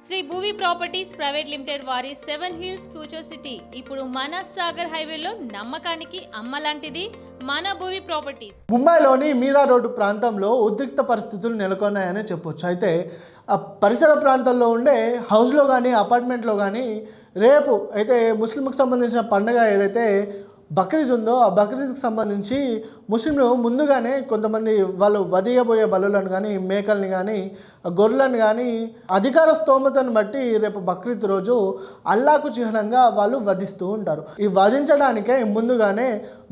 Shri Bhuvi properties private limited వారి 7 hills future city ఇప్పుడు మన సాగర్ హైవేలో నమ్మకానికి అమ్మలాంటిది మన భూవి ప్రాపర్టీస్. ముంబైలోని మీరా రోడ్డు ప్రాంతంలో ఉద్రిక్త పరిస్థితులు నెలకొన్నాయని చెప్పొచ్చు. అయితే ఆ పరిసర ప్రాంతాల్లో ఉండే హౌస్లో కానీ అపార్ట్మెంట్లో కానీ రేపు అయితే ముస్లింకి సంబంధించిన పండుగ ఏదైతే బక్రీద్ ఉందో ఆ బక్రీద్కి సంబంధించి ముస్లింలు ముందుగానే కొంతమంది వాళ్ళు వదియబోయే బలులను కానీ మేకల్ని కానీ గొర్రెలను కానీ అధికార స్తోమతను బట్టి రేపు బక్రీద్ రోజు అల్లాకు చిహ్నంగా వాళ్ళు వధిస్తూ ఉంటారు. ఈ వధించడానికే ముందుగానే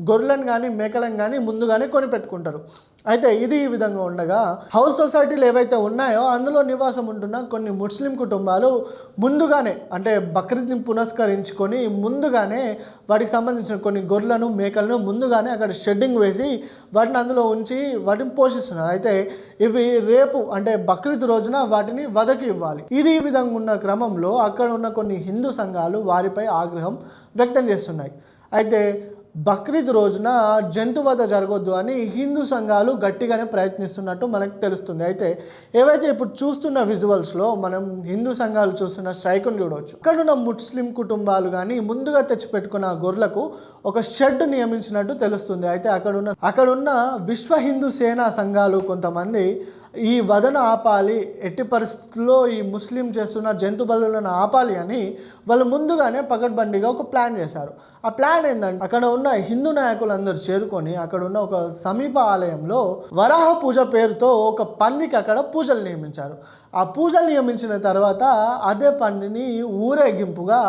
గొర్రెలను కానీ మేకలను కానీ ముందుగానే కొనిపెట్టుకుంటారు. అయితే ఇది ఈ విధంగా ఉండగా హౌస్ సొసైటీలు ఏవైతే ఉన్నాయో అందులో నివాసం ఉంటున్న కొన్ని ముస్లిం కుటుంబాలు ముందుగానే అంటే బక్రీద్ని పునస్కరించుకొని ముందుగానే వాటికి సంబంధించిన కొన్ని గొర్రెలను మేకలను ముందుగానే అక్కడ షెడ్డింగ్ వేసి వాటిని అందులో ఉంచి వాటిని పోషిస్తున్నారు. అయితే ఇవి రేపు అంటే బక్రీద్ రోజున వాటిని వదకి ఇవ్వాలి. ఇది ఈ విధంగా ఉన్న క్రమంలో అక్కడ ఉన్న కొన్ని హిందూ సంఘాలు వారిపై ఆగ్రహం వ్యక్తం చేస్తున్నాయి. అయితే బక్రీద్ రోజున జంతువధ జరగొద్దు అని హిందూ సంఘాలు గట్టిగానే ప్రయత్నిస్తున్నట్టు మనకు తెలుస్తుంది. అయితే ఏవైతే ఇప్పుడు చూస్తున్న విజువల్స్లో మనం హిందూ సంఘాలు చూస్తున్న స్ట్రైక్ను చూడవచ్చు. అక్కడ ఉన్న ముస్లిం కుటుంబాలు కానీ ముందుగా తెచ్చిపెట్టుకున్న గొర్రెలకు ఒక షెడ్ నియమించినట్టు తెలుస్తుంది. అయితే అక్కడున్న విశ్వ హిందూ సేనా సంఘాలు కొంతమంది ఈ వదన ఆపాలి, ఎట్టి పరిస్థితుల్లో ఈ ముస్లిం చేస్తున్న జంతు బలులను ఆపాలి అని వాళ్ళు ముందుగానే పకడ్బందీగా ఒక ప్లాన్ చేశారు. ఆ ప్లాన్ ఏంటంటే అక్కడ ఉన్న హిందూ నాయకులందరూ చేరుకొని అక్కడ ఉన్న ఒక సమీప ఆలయంలో వరాహ పూజ పేరుతో ఒక పందికి అక్కడ పూజలు నియమించారు. ఆ పూజలు నియమించిన తర్వాత అదే పందిని ఊరేగింపుగా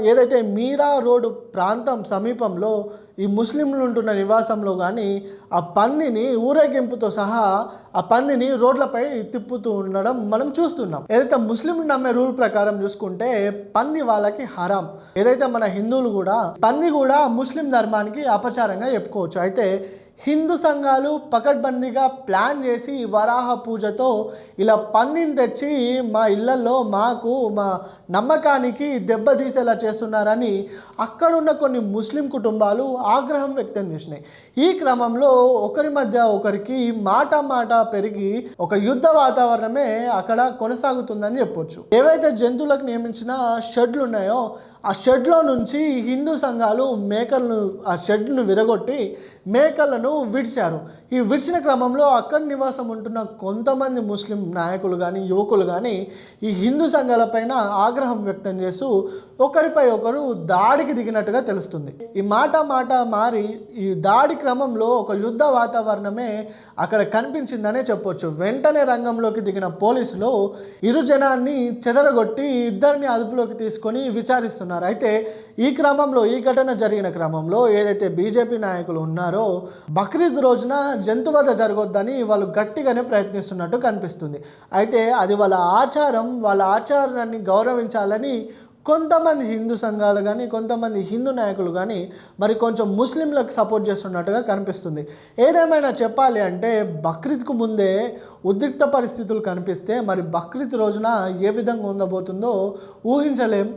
ఏదైతే మీరా రోడ్డు ప్రాంతం సమీపంలో ఈ ముస్లింలు ఉంటున్న నివాసంలో కానీ ఆ పందిని ఊరేగింపుతో సహా ఆ పందిని రోడ్లపై తిప్పుతూ ఉండడం మనం చూస్తున్నాం. ఏదైతే ముస్లింలు నమ్మే రూల్ ప్రకారం చూసుకుంటే పంది వాళ్ళకి హరాం. ఏదైతే మన హిందువులు కూడా పంది కూడా ముస్లిం ధర్మానికి అపచారంగా చెప్పుకోవచ్చు. అయితే హిందూ సంఘాలు పకడ్బందీగా ప్లాన్ చేసి వరాహ పూజతో ఇలా పందిని తెచ్చి మా ఇళ్లలో మాకు మా నమ్మకానికి దెబ్బతీసేలా చేస్తున్నారని అక్కడున్న కొన్ని ముస్లిం కుటుంబాలు ఆగ్రహం వ్యక్తం చేసినాయి. ఈ క్రమంలో ఒకరి మధ్య ఒకరికి మాట పెరిగి ఒక యుద్ధ వాతావరణమే అక్కడ కొనసాగుతుందని చెప్పొచ్చు. ఏవైతే జంతువులకు నియమించిన షెడ్లు ఉన్నాయో ఆ షెడ్లో నుంచి హిందూ సంఘాలు మేకలను ఆ షెడ్ను విరగొట్టి మేకలను విడిచారు. ఈ విడిచిన క్రమంలో అక్కడ నివాసం ఉంటున్న కొంతమంది ముస్లిం నాయకులు కానీ యువకులు కానీ ఈ హిందూ సంఘాలపైన ఆగ్రహం వ్యక్తం చేస్తూ ఒకరిపై ఒకరు దాడికి దిగినట్టుగా తెలుస్తుంది. ఈ మాట మారి ఈ దాడి క్రమంలో ఒక యుద్ధ వాతావరణమే అక్కడ కనిపించిందనే చెప్పొచ్చు. వెంటనే రంగంలోకి దిగిన పోలీసులు ఇరు జనాన్ని చెదరగొట్టి ఇద్దరిని అదుపులోకి తీసుకొని విచారిస్తున్నారు. అయితే ఈ ఘటన జరిగిన క్రమంలో ఏదైతే బీజేపీ నాయకులు ఉన్నారో బక్రీద్ రోజున జంతువధ జరగొద్దని వాళ్ళు గట్టిగానే ప్రయత్నిస్తున్నట్టు కనిపిస్తుంది. అయితే అది వాళ్ళ ఆచారాన్ని గౌరవించాలని కొంతమంది హిందూ సంఘాలు కానీ కొంతమంది హిందూ నాయకులు కానీ మరి కొంచెం ముస్లింలకు సపోర్ట్ చేస్తున్నట్టుగా కనిపిస్తుంది. ఏదేమైనా చెప్పాలి అంటే బక్రీద్కు ముందే ఉద్రిక్త పరిస్థితులు కనిపిస్తే మరి బక్రీద్ రోజున ఏ విధంగా ఉండబోతుందో ఊహించలేం.